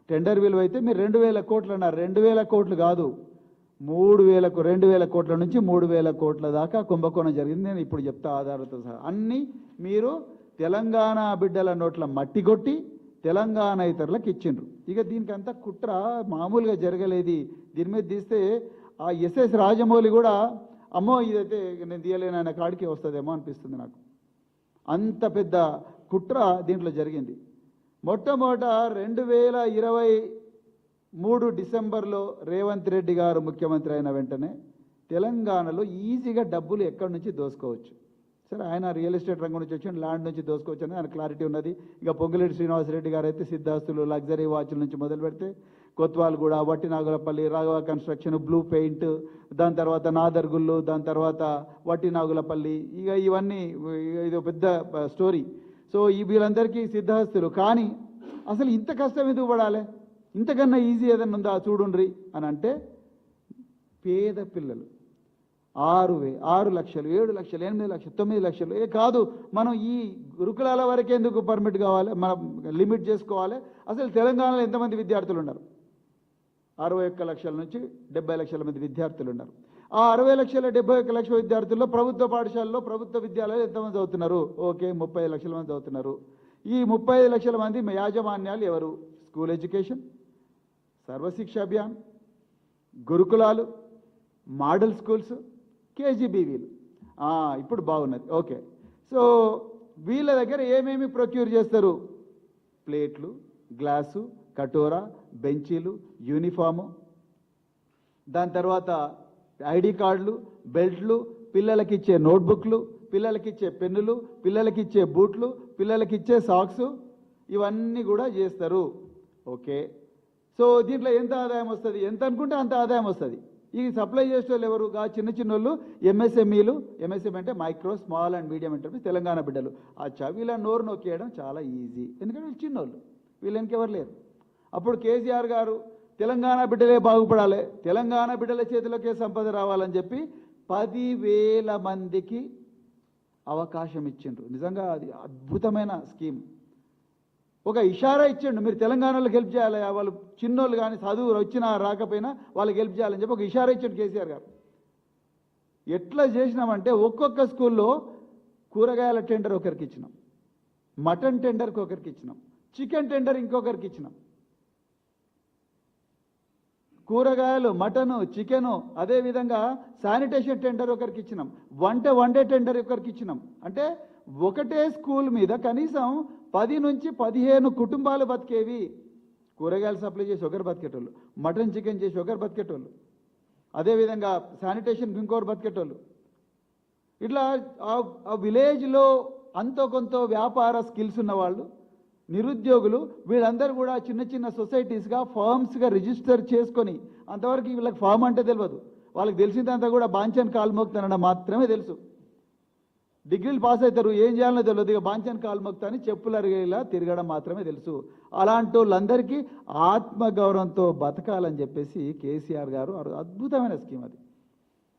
Tender విలువ అయితే మీరు 2,000 కోట్లు అన్నారు. 2,000 కోట్లు కాదు, 2,000 కోట్ల నుంచి 3,000 కోట్ల దాకా కుంభకోణం జరిగింది. నేను ఇప్పుడు చెప్తా ఆధారాలతో సహా. అన్నీ మీరు తెలంగాణ బిడ్డల నోట్ల మట్టి కొట్టి తెలంగాణ ఇతరులకు ఇచ్చిండ్రు. ఇక దీనికంతా కుట్ర మామూలుగా జరగలేదు. దీని మీద తీస్తే ఆ ఎస్ఎస్ రాజమౌళి కూడా అమ్మో ఇదైతే నేను తీయలేను ఆయన కాడికి వస్తుందేమో అనిపిస్తుంది నాకు. అంత పెద్ద కుట్ర దీంట్లో జరిగింది. మొట్టమొదట 2023 డిసెంబర్లో రేవంత్ రెడ్డి గారు ముఖ్యమంత్రి అయిన వెంటనే తెలంగాణలో ఈజీగా డబ్బులు ఎక్కడి నుంచి దోసుకోవచ్చు. సరే, ఆయన రియల్ ఎస్టేట్ రంగం నుంచి వచ్చి ల్యాండ్ నుంచి దోసుకోవచ్చు అని ఆయన క్లారిటీ ఉన్నది. ఇక పొంగులేటి శ్రీనివాసరెడ్డి గారు అయితే సిద్ధాస్తులు, లగ్జరీ వాచ్ల నుంచి మొదలు పెడితే Kothwalguda, Vattinagulapally, Raghava construction, blue paint, దాని తర్వాత నాదర్గుళ్ళు, దాని తర్వాత వట్టినాగులపల్లి, ఇక ఇవన్నీ ఇది పెద్ద స్టోరీ. సో వీళ్ళందరికీ సిద్ధహస్తులు. కానీ అసలు ఇంత కష్టం ఎందుకు పడాలి, ఇంతకన్నా ఈజీ ఏదన్నా ఉందా చూడుండ్రి అని అంటే పేద పిల్లలు 6 లక్షలు, 7 లక్షలు, 8 లక్షలు, 9 లక్షలు కాదు. మనం ఈ గురుకులాల వరకు ఎందుకు పర్మిట్ కావాలి, మనం లిమిట్ చేసుకోవాలి. అసలు తెలంగాణలో ఎంతమంది విద్యార్థులు ఉన్నారు? 61 లక్షల నుంచి 70 లక్షల మంది విద్యార్థులు ఉన్నారు. ఆ 60 లక్షల 71 లక్షల విద్యార్థుల్లో ప్రభుత్వ పాఠశాలలో, ప్రభుత్వ విద్యాలయాలు ఎంతమంది చదువుతున్నారు? ఓకే, 35 లక్షల మంది చదువుతున్నారు. ఈ 35 లక్షల మంది యాజమాన్యాలు ఎవరు? స్కూల్ ఎడ్యుకేషన్, సర్వశిక్ష అభియాన్, గురుకులాలు, మోడల్ స్కూల్స్, కేజీబీవీలు. ఇప్పుడు బాగున్నది. ఓకే, సో వీళ్ళ దగ్గర ఏమేమి ప్రొక్యూర్ చేస్తారు? ప్లేట్లు, గ్లాసు, కటోరా, బెంచీలు, యూనిఫాము, దాని తర్వాత ఐడి కార్డులు, బెల్ట్లు, పిల్లలకిచ్చే నోట్బుక్లు, పిల్లలకిచ్చే పెన్నులు, పిల్లలకిచ్చే బూట్లు, పిల్లలకిచ్చే సాక్సు, ఇవన్నీ కూడా చేస్తారు. ఓకే, సో దీంట్లో ఎంత ఆదాయం వస్తుంది? ఎంత అనుకుంటే అంత ఆదాయం వస్తుంది. ఈ సప్లై చేసే వాళ్ళు ఎవరు? చిన్న చిన్నోళ్ళు, ఎంఎస్ఎంఈలు. ఎంఎస్ఎంఈ అంటే micro, small and medium enterprise. Telangana బిడ్డలు. వీళ్ళ నోరు నొక్కేయడం చాలా ఈజీ, ఎందుకంటే వీళ్ళు చిన్నోళ్ళు, వీళ్ళు ఇంకెవరు లేరు. అప్పుడు కేసీఆర్ గారు తెలంగాణ బిడ్డలే బాగుపడాలి, తెలంగాణ బిడ్డల చేతిలోకే సంపద రావాలని చెప్పి 10,000 మందికి అవకాశం ఇచ్చిండ్రు. నిజంగా అది అద్భుతమైన స్కీమ్. ఒక ఇషారా ఇచ్చిండు, మీరు తెలంగాణలో హెల్ప్ చేయాలి, వాళ్ళు చిన్నోళ్ళు కానీ చదువు వచ్చినా రాకపోయినా వాళ్ళకి హెల్ప్ చేయాలని చెప్పి ఒక ఇషారా ఇచ్చిండు కేసీఆర్ గారు. ఎట్లా చేసినామంటే ఒక్కొక్క స్కూల్లో కూరగాయల టెండర్ ఒకరికి ఇచ్చినాం, మటన్ టెండర్కి ఒకరికి ఇచ్చినాం, చికెన్ టెండర్ ఇంకొకరికి ఇచ్చినాం. కూరగాయలు, మటను, చికెను, అదేవిధంగా శానిటేషన్ టెండర్ ఒకరికి ఇచ్చినాం, వండే టెండర్ ఒకరికి ఇచ్చినాం. అంటే ఒకటే స్కూల్ మీద కనీసం 10 నుంచి 15 కుటుంబాలు బతికేవి. కూరగాయలు సప్లై చేసి ఒకరు బతికేటోళ్ళు, మటన్ చికెన్ చేసి ఒకరు బతికేటోళ్ళు, అదేవిధంగా శానిటేషన్కి ఇంకొకరు బతికేటోళ్ళు. ఇట్లా ఆ విలేజ్లో అంతో కొంత వ్యాపార స్కిల్స్ ఉన్నవాళ్ళు, నిరుద్యోగులు, వీళ్ళందరూ కూడా చిన్న చిన్న సొసైటీస్గా, ఫార్మ్స్గా రిజిస్టర్ చేసుకొని, అంతవరకు వీళ్ళకి ఫామ్ అంటే తెలియదు. వాళ్ళకి తెలిసిందంతా కూడా బాంఛన్ కాల్మోక్తానన్న మాత్రమే తెలుసు. డిగ్రీలు పాస్ అవుతారు, ఏం చేయాలనో తెలియదు. ఇక బాంఛన్ కాల్మోక్తాని చెప్పులు అరిగేలా తిరగడం మాత్రమే తెలుసు. అలాంటి వాళ్ళందరికీ ఆత్మగౌరవంతో బతకాలని చెప్పేసి కేసీఆర్ గారు అద్భుతమైన స్కీమ్ అది.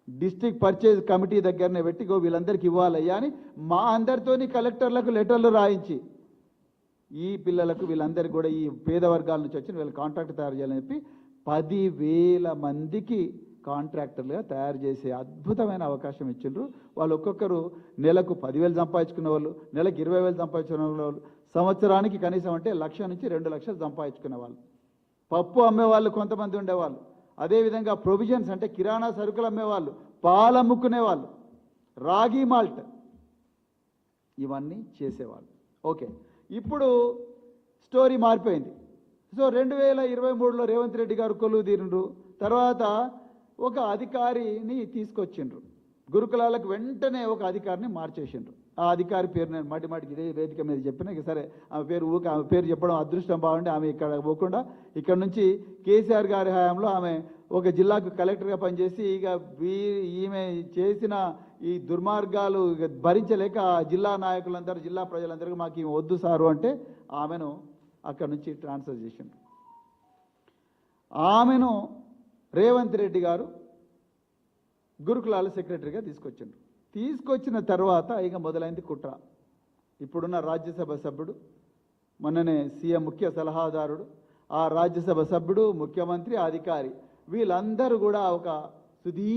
డిస్ట్రిక్ట్ పర్చేజ్ కమిటీ దగ్గరనే పెట్టి వీళ్ళందరికీ ఇవ్వాలయ్యా అని మా అందరితోని కలెక్టర్లకు లెటర్లు రాయించి, ఈ పిల్లలకు వీళ్ళందరికీ కూడా ఈ పేద వర్గాల నుంచి వచ్చిన వీళ్ళ కాంట్రాక్ట్ తయారు చేయాలని చెప్పి 10,000 మందికి కాంట్రాక్టర్లుగా తయారు చేసే అద్భుతమైన అవకాశం ఇచ్చిండ్రు. వాళ్ళు ఒక్కొక్కరు నెలకు 10,000 సంపాదించుకునే వాళ్ళు, నెలకు 20,000 సంపాదించుకునే వాళ్ళు, సంవత్సరానికి కనీసం అంటే 1,00,000 నుంచి 2 లక్షలు సంపాదించుకునే వాళ్ళు. పప్పు అమ్మేవాళ్ళు కొంతమంది ఉండేవాళ్ళు, అదేవిధంగా ప్రొవిజన్స్ అంటే కిరాణా సరుకులు అమ్మేవాళ్ళు, పాలు అమ్ముకునే వాళ్ళు, రాగి మాల్ట్, ఇవన్నీ చేసేవాళ్ళు. ఓకే, ఇప్పుడు స్టోరీ మారిపోయింది. సో 2023లో రేవంత్ రెడ్డి గారు కొలువు తీరిండ్రు. తర్వాత ఒక అధికారిని తీసుకొచ్చిండ్రు గురుకులాలకు. వెంటనే ఒక అధికారిని మార్చేసిండ్రు. ఆ అధికారి పేరు నేను మాటికి ఇదే వేదిక మీద చెప్పిన. ఇక సరే, ఆమె పేరు చెప్పడం అదృష్టం బాగుండి ఆమె ఇక్కడ పోకుండా ఇక్కడ నుంచి కేసీఆర్ గారి హయాంలో ఆమె ఒక జిల్లాకు కలెక్టర్గా పనిచేసి ఇక ఈమె చేసిన ఈ దుర్మార్గాలు భరించలేక జిల్లా నాయకులందరూ, జిల్లా ప్రజలందరికీ మాకు ఈమె వద్దు సారు అంటే ఆమెను అక్కడ నుంచి ట్రాన్స్ఫర్ చేసిండ్రు. ఆమెను రేవంత్ రెడ్డి గారు గురుకులాల సెక్రటరీగా తీసుకొచ్చిండ్రు. తీసుకొచ్చిన తర్వాత ఇక మొదలైంది కుట్ర. ఇప్పుడున్న రాజ్యసభ సభ్యుడు, మొన్ననే సీఎం ముఖ్య సలహాదారుడు, ఆ రాజ్యసభ సభ్యుడు, ముఖ్యమంత్రి, అధికారి వీళ్ళందరూ కూడా ఒక సుదీర్ఘ